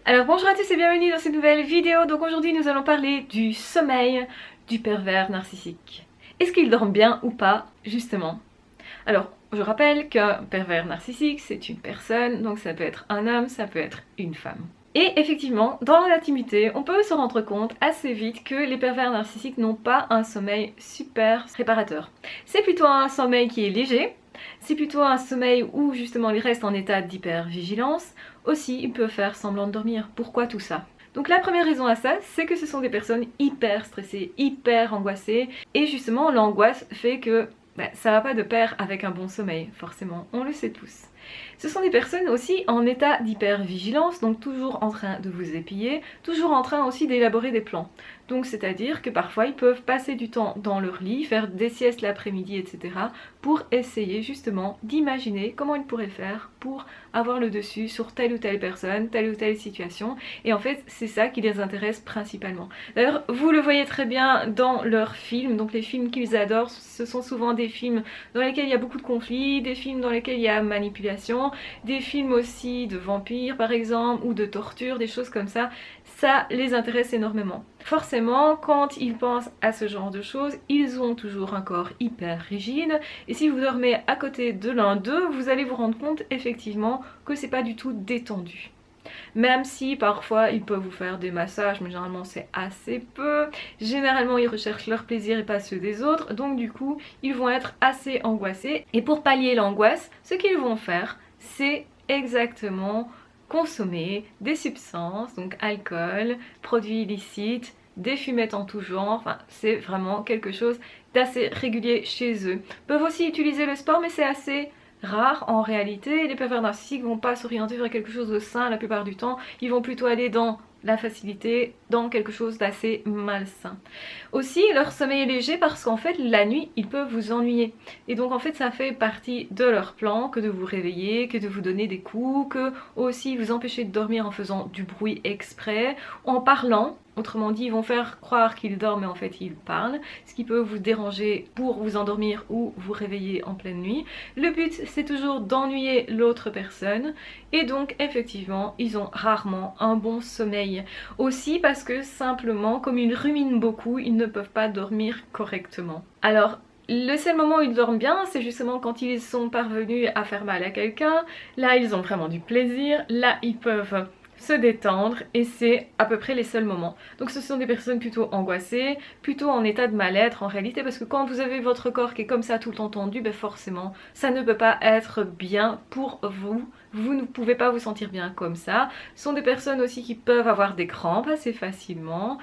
Alors bonjour à tous et bienvenue dans cette nouvelle vidéo. Donc aujourd'hui nous allons parler du sommeil du pervers narcissique. Est-ce qu'il dort bien ou pas, justement? Alors je rappelle qu'un pervers narcissique c'est une personne, donc ça peut être un homme, ça peut être une femme. Et effectivement, dans l'intimité, on peut se rendre compte assez vite que les pervers narcissiques n'ont pas un sommeil super réparateur. C'est plutôt un sommeil qui est léger, c'est plutôt un sommeil où justement ils restent en état d'hypervigilance. Aussi, ils peuvent faire semblant de dormir. Pourquoi tout ça? Donc la première raison à ça, c'est que ce sont des personnes hyper stressées, hyper angoissées, et justement l'angoisse fait que ça va pas de pair avec un bon sommeil, forcément, on le sait tous. Ce sont des personnes aussi en état d'hypervigilance, donc toujours en train de vous épier, toujours en train aussi d'élaborer des plans. Donc c'est-à-dire que parfois ils peuvent passer du temps dans leur lit, faire des siestes l'après-midi, etc. pour essayer justement d'imaginer comment ils pourraient faire pour avoir le dessus sur telle ou telle personne, telle ou telle situation. Et en fait c'est ça qui les intéresse principalement. D'ailleurs vous le voyez très bien dans leurs films, donc les films qu'ils adorent, ce sont souvent des films dans lesquels il y a beaucoup de conflits, des films dans lesquels il y a manipulation, des films aussi de vampires par exemple, ou de torture, des choses comme ça. Ça les intéresse énormément. Forcément, quand ils pensent à ce genre de choses, ils ont toujours un corps hyper rigide, et si vous dormez à côté de l'un d'eux, vous allez vous rendre compte effectivement que c'est pas du tout détendu. Même si parfois ils peuvent vous faire des massages, mais généralement c'est assez peu. Généralement ils recherchent leur plaisir et pas ceux des autres, donc du coup ils vont être assez angoissés. Et pour pallier l'angoisse, ce qu'ils vont faire, c'est exactement consommer des substances, donc alcool, produits illicites, des fumettes en tout genre, enfin c'est vraiment quelque chose d'assez régulier chez eux. Ils peuvent aussi utiliser le sport, mais c'est assez rare en réalité. Les pervers narcissiques vont pas s'orienter vers quelque chose de sain la plupart du temps, ils vont plutôt aller dans la facilité, dans quelque chose d'assez malsain. Aussi leur sommeil est léger parce qu'en fait la nuit ils peuvent vous ennuyer, et donc en fait ça fait partie de leur plan que de vous réveiller, que de vous donner des coups, que aussi vous empêcher de dormir en faisant du bruit exprès, en parlant. Autrement dit, ils vont faire croire qu'ils dorment mais en fait ils parlent, ce qui peut vous déranger pour vous endormir ou vous réveiller en pleine nuit. Le but c'est toujours d'ennuyer l'autre personne, et donc effectivement ils ont rarement un bon sommeil. Aussi parce que simplement comme ils ruminent beaucoup, ils ne peuvent pas dormir correctement. Alors le seul moment où ils dorment bien, c'est justement quand ils sont parvenus à faire mal à quelqu'un. Là ils ont vraiment du plaisir, là ils peuvent se détendre, et c'est à peu près les seuls moments. Donc ce sont des personnes plutôt angoissées, plutôt en état de mal-être en réalité, parce que quand vous avez votre corps qui est comme ça tout le temps tendu, ben forcément ça ne peut pas être bien pour vous. Vous ne pouvez pas vous sentir bien comme ça. Ce sont des personnes aussi qui peuvent avoir des crampes assez facilement,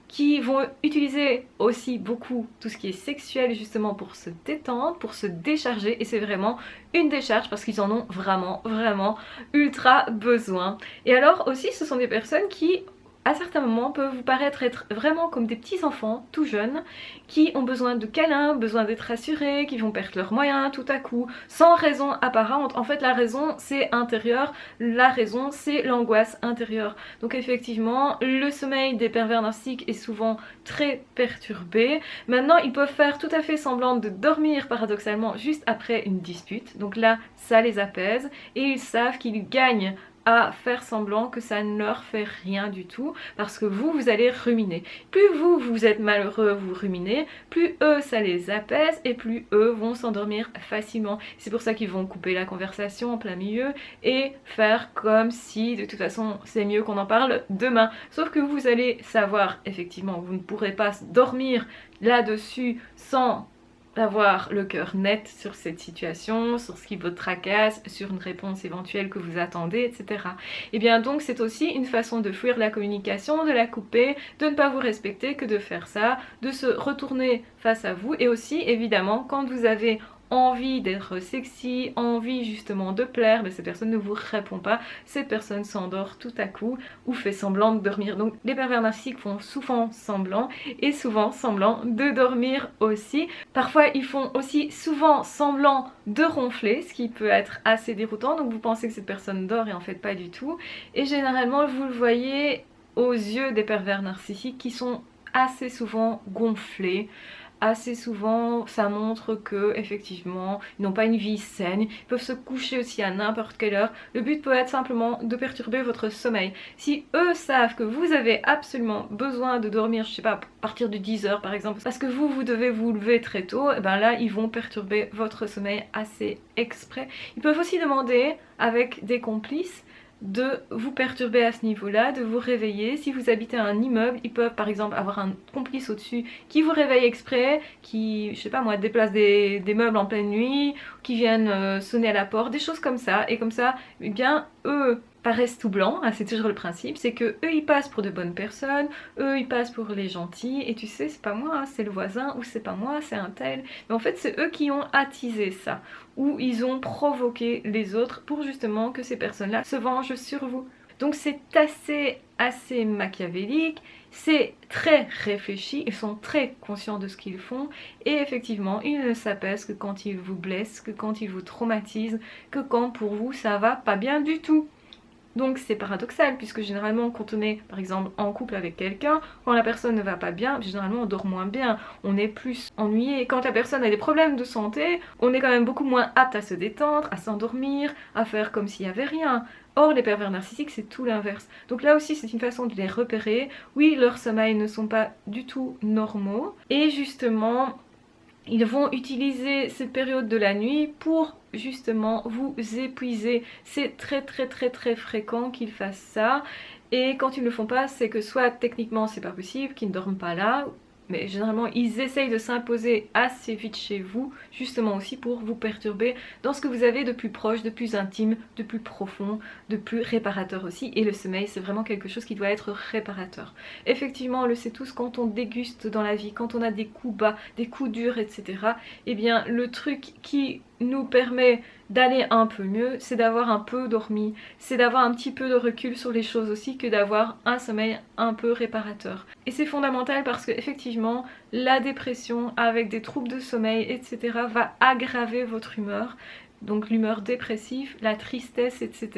qui vont utiliser aussi beaucoup tout ce qui est sexuel justement pour se détendre, pour se décharger, et c'est vraiment une décharge parce qu'ils en ont vraiment ultra besoin. Et alors aussi ce sont des personnes qui à certains moments peuvent vous paraître être vraiment comme des petits enfants tout jeunes qui ont besoin de câlins, besoin d'être rassurés, qui vont perdre leurs moyens tout à coup sans raison apparente. En fait la raison c'est intérieur, la raison c'est l'angoisse intérieure. Donc effectivement le sommeil des pervers narcissiques est souvent très perturbé. Maintenant ils peuvent faire tout à fait semblant de dormir paradoxalement juste après une dispute, donc là ça les apaise et ils savent qu'ils gagnent à faire semblant que ça ne leur fait rien du tout, parce que vous allez ruminer. Plus vous êtes malheureux, vous ruminez, plus eux ça les apaise et plus eux vont s'endormir facilement. C'est pour ça qu'ils vont couper la conversation en plein milieu et faire comme si de toute façon c'est mieux qu'on en parle demain. Sauf que vous allez savoir effectivement, vous ne pourrez pas dormir là-dessus sans avoir le cœur net sur cette situation, sur ce qui vous tracasse, sur une réponse éventuelle que vous attendez, etc. Et bien donc c'est aussi une façon de fuir la communication, de la couper, de ne pas vous respecter que de faire ça, de se retourner face à vous. Et aussi évidemment quand vous avez envie d'être sexy, envie justement de plaire, mais cette personne ne vous répond pas, cette personne s'endort tout à coup ou fait semblant de dormir. Donc les pervers narcissiques font souvent semblant, et souvent semblant de dormir aussi. Parfois ils font aussi souvent semblant de ronfler, ce qui peut être assez déroutant, donc vous pensez que cette personne dort et en fait pas du tout. Et généralement vous le voyez aux yeux des pervers narcissiques qui sont assez souvent gonflés, assez souvent ça montre que effectivement ils n'ont pas une vie saine, ils peuvent se coucher aussi à n'importe quelle heure. Le but peut être simplement de perturber votre sommeil. Si eux savent que vous avez absolument besoin de dormir, je sais pas, à partir de 10 heures par exemple, parce que vous devez vous lever très tôt, et ben là ils vont perturber votre sommeil assez exprès. Ils peuvent aussi demander avec des complices de vous perturber à ce niveau-là, de vous réveiller. Si vous habitez un immeuble, ils peuvent par exemple avoir un complice au-dessus qui vous réveille exprès, qui, je sais pas moi, déplace des meubles en pleine nuit, qui viennent sonner à la porte, des choses comme ça. Et comme ça, eh bien, eux paraissent tout blancs, hein, c'est toujours le principe, c'est que eux ils passent pour de bonnes personnes, eux ils passent pour les gentils, et tu sais, c'est pas moi, hein, c'est le voisin, ou c'est pas moi, c'est un tel. Mais en fait, c'est eux qui ont attisé ça, ou ils ont provoqué les autres pour justement que ces personnes-là se vengent sur vous. Donc c'est assez machiavélique, c'est très réfléchi, ils sont très conscients de ce qu'ils font, et effectivement, ils ne s'apaisent que quand ils vous blessent, que quand ils vous traumatisent, que quand pour vous ça va pas bien du tout. Donc c'est paradoxal puisque généralement quand on est par exemple en couple avec quelqu'un, quand la personne ne va pas bien, généralement on dort moins bien, on est plus ennuyé. Quand la personne a des problèmes de santé, on est quand même beaucoup moins apte à se détendre, à s'endormir, à faire comme s'il n'y avait rien. Or les pervers narcissiques c'est tout l'inverse. Donc là aussi c'est une façon de les repérer. Oui, leurs sommeils ne sont pas du tout normaux et justement ils vont utiliser cette période de la nuit pour justement vous épuiser. C'est très fréquent qu'ils fassent ça. Et quand ils ne le font pas, c'est que soit techniquement c'est pas possible, qu'ils ne dorment pas là, mais généralement ils essayent de s'imposer assez vite chez vous, justement aussi pour vous perturber dans ce que vous avez de plus proche, de plus intime, de plus profond, de plus réparateur aussi. Et le sommeil c'est vraiment quelque chose qui doit être réparateur. Effectivement on le sait tous, quand on déguste dans la vie, quand on a des coups bas, des coups durs, etc. Eh bien le truc qui nous permet d'aller un peu mieux, c'est d'avoir un peu dormi, c'est d'avoir un petit peu de recul sur les choses aussi, que d'avoir un sommeil un peu réparateur. Et c'est fondamental parce que effectivement la dépression avec des troubles de sommeil, etc. va aggraver votre humeur. Donc l'humeur dépressive, la tristesse, etc.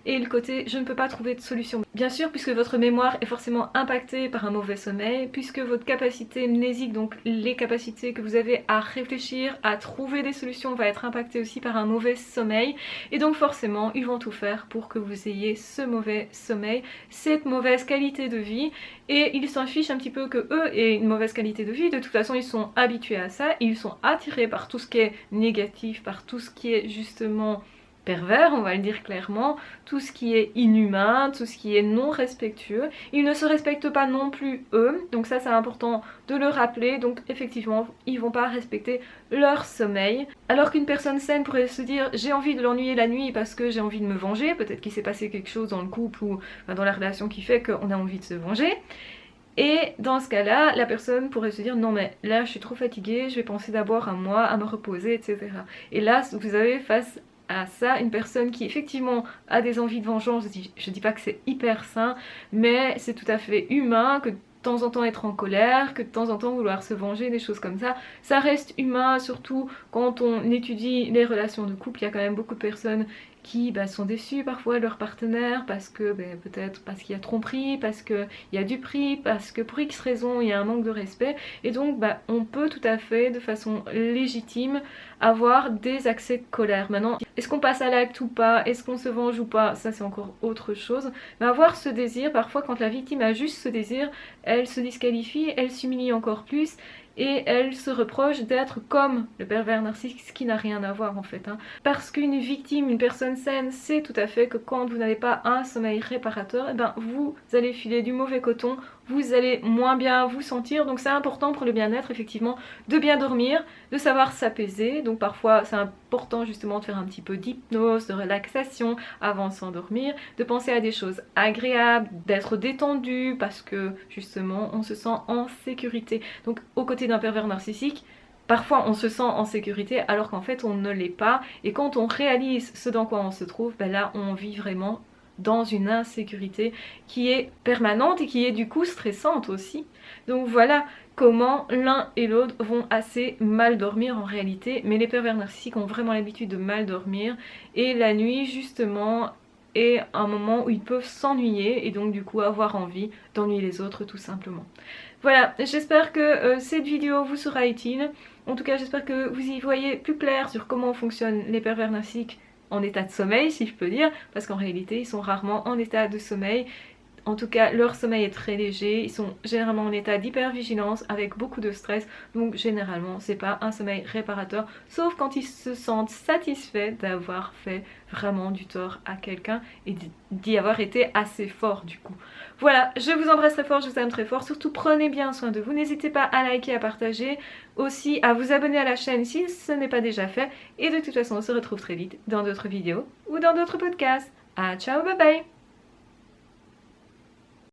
Et le côté je ne peux pas trouver de solution. Bien sûr, puisque votre mémoire est forcément impactée par un mauvais sommeil, puisque votre capacité mnésique, donc les capacités que vous avez à réfléchir, à trouver des solutions, va être impactée aussi par un mauvais sommeil. Et donc forcément, ils vont tout faire pour que vous ayez ce mauvais sommeil, cette mauvaise qualité de vie. Et ils s'en fichent un petit peu que eux aient une mauvaise qualité de vie. De toute façon, ils sont habitués à ça, ils sont attirés par tout ce qui est négatif, par tout ce qui est justement pervers, on va le dire clairement, tout ce qui est inhumain, tout ce qui est non respectueux. Ils ne se respectent pas non plus eux, donc ça c'est important de le rappeler. Donc effectivement ils vont pas respecter leur sommeil, alors qu'une personne saine pourrait se dire j'ai envie de l'ennuyer la nuit parce que j'ai envie de me venger, peut-être qu'il s'est passé quelque chose dans le couple ou dans la relation qui fait qu'on a envie de se venger. Et dans ce cas-là, la personne pourrait se dire non mais là je suis trop fatiguée, je vais penser d'abord à moi, à me reposer, etc. Et là vous avez face à ça une personne qui effectivement a des envies de vengeance. Je dis pas que c'est hyper sain, mais c'est tout à fait humain que de temps en temps être en colère, que de temps en temps vouloir se venger, des choses comme ça. Ça reste humain, surtout quand on étudie les relations de couple. Il y a quand même beaucoup de personnes qui sont déçus parfois de leur partenaire parce que peut-être parce qu'il y a tromperie, parce qu'il y a du prix, parce que pour X raison il y a un manque de respect. Et donc on peut tout à fait de façon légitime avoir des accès de colère. Maintenant, est-ce qu'on passe à l'acte ou pas, est-ce qu'on se venge ou pas, ça c'est encore autre chose. Mais avoir ce désir, parfois quand la victime a juste ce désir, elle se disqualifie, elle s'humilie encore plus et elle se reproche d'être comme le pervers narcissique, ce qui n'a rien à voir en fait. Parce qu'une victime, une personne saine, sait tout à fait que quand vous n'avez pas un sommeil réparateur, vous allez filer du mauvais coton, vous allez moins bien vous sentir. Donc c'est important pour le bien-être effectivement de bien dormir, de savoir s'apaiser. Donc parfois c'est important justement de faire un petit peu d'hypnose, de relaxation avant de s'endormir, de penser à des choses agréables, d'être détendu parce que justement on se sent en sécurité. Donc aux côtés d'un pervers narcissique, parfois on se sent en sécurité alors qu'en fait on ne l'est pas. Et quand on réalise ce dans quoi on se trouve, là on vit vraiment dans une insécurité qui est permanente et qui est du coup stressante aussi. Donc voilà comment l'un et l'autre vont assez mal dormir en réalité. Mais les pervers narcissiques ont vraiment l'habitude de mal dormir. Et la nuit justement, et un moment où ils peuvent s'ennuyer et donc du coup avoir envie d'ennuyer les autres tout simplement. Voilà, j'espère que cette vidéo vous sera utile. En tout cas, j'espère que vous y voyez plus clair sur comment fonctionnent les pervers narcissiques en état de sommeil, si je peux dire, parce qu'en réalité, ils sont rarement en état de sommeil. En tout cas, leur sommeil est très léger, ils sont généralement en état d'hypervigilance avec beaucoup de stress, donc généralement c'est pas un sommeil réparateur, sauf quand ils se sentent satisfaits d'avoir fait vraiment du tort à quelqu'un et d'y avoir été assez fort du coup. Voilà, je vous embrasse très fort, je vous aime très fort, surtout prenez bien soin de vous, n'hésitez pas à liker, à partager, aussi à vous abonner à la chaîne si ce n'est pas déjà fait, et de toute façon on se retrouve très vite dans d'autres vidéos ou dans d'autres podcasts. Ah ciao, bye bye.